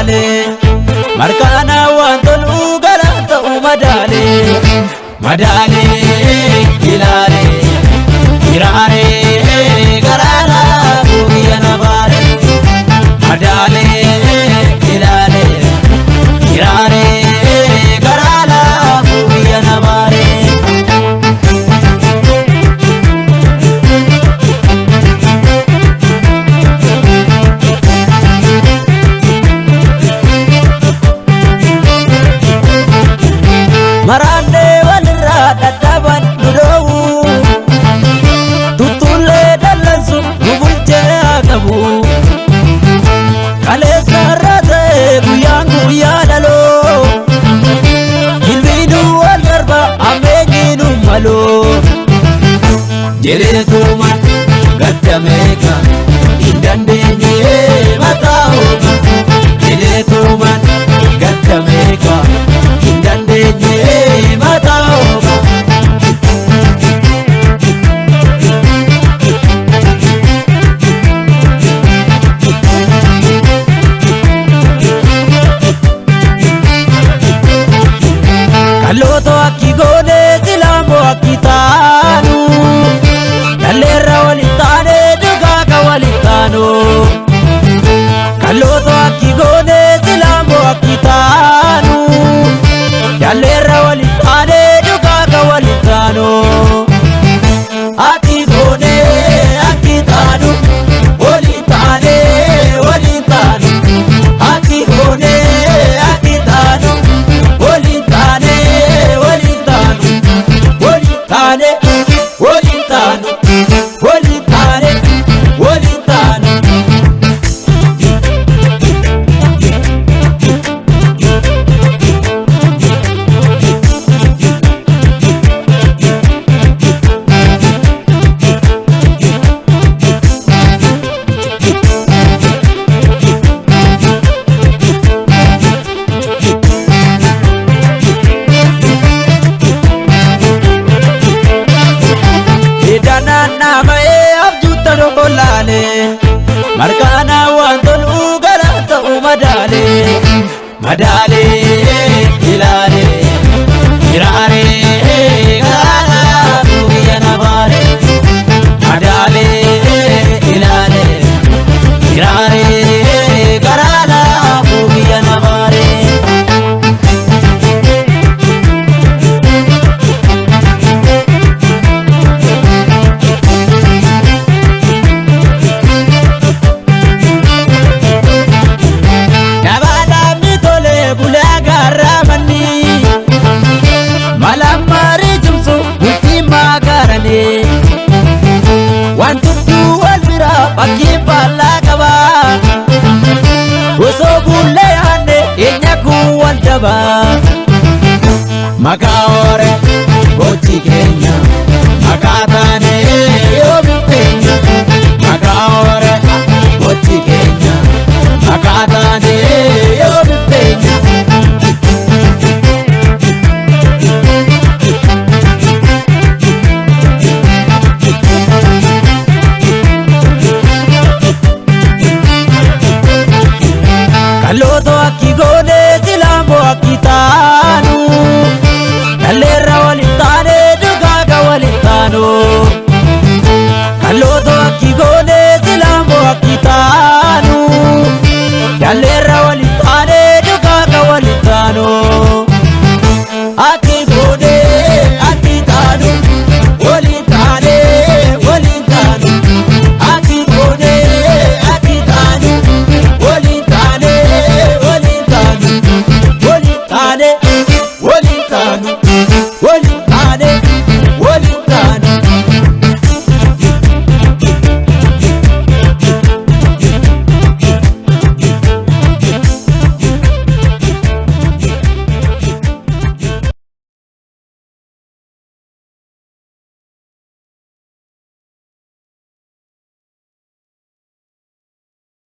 laale markaana waan tolu galaan ta'u madaale madaale ilaale iraare garaana biyya nabaare madaale ilaale iraare garaana biyya nabaare marande walirra dadhaban nudoowu tuttuullee dallansu nubulchee qabu kaleessa irra ta'e guyyaan guyyaa dhaloo jilbiinuu wal darba ammeenyiinuu maloo jedheetuman gaddameeka hin dandeenye mataa ooma jedheetuman gaddameeka hin dandeenye mataa ooma kalooto akki goone silaamboo akki taanu dalleerra waliin taane dhugaaqa waliin taanu kalooto akki goone silaamboo akki taanu dalleerra waliin taane dhugaaqa waliin taanu akki goone akki taanu waliin taane waliin taanu akki goone akki taanu waliin taane waliin taanu waliin taane waliin taanu waliin taane waliin taanu naamae abjuuta dhokolaale markaana waan tolu galaan ta'u madaale madaale ilaale iraare garaana biyya nabaare madaale ilaale iraare garaana biyya nabaare malamari jumsu bultii maagarane waan tudduu wal bira fakkii faallaa qaba osoo bullee yaanne keenya kun wal daba maqaa hoore gochi keenya maqaa taane yoo bifteenya maqaa hoore gochi keenya maqaa taane yoo bifteenya kalooto akki goone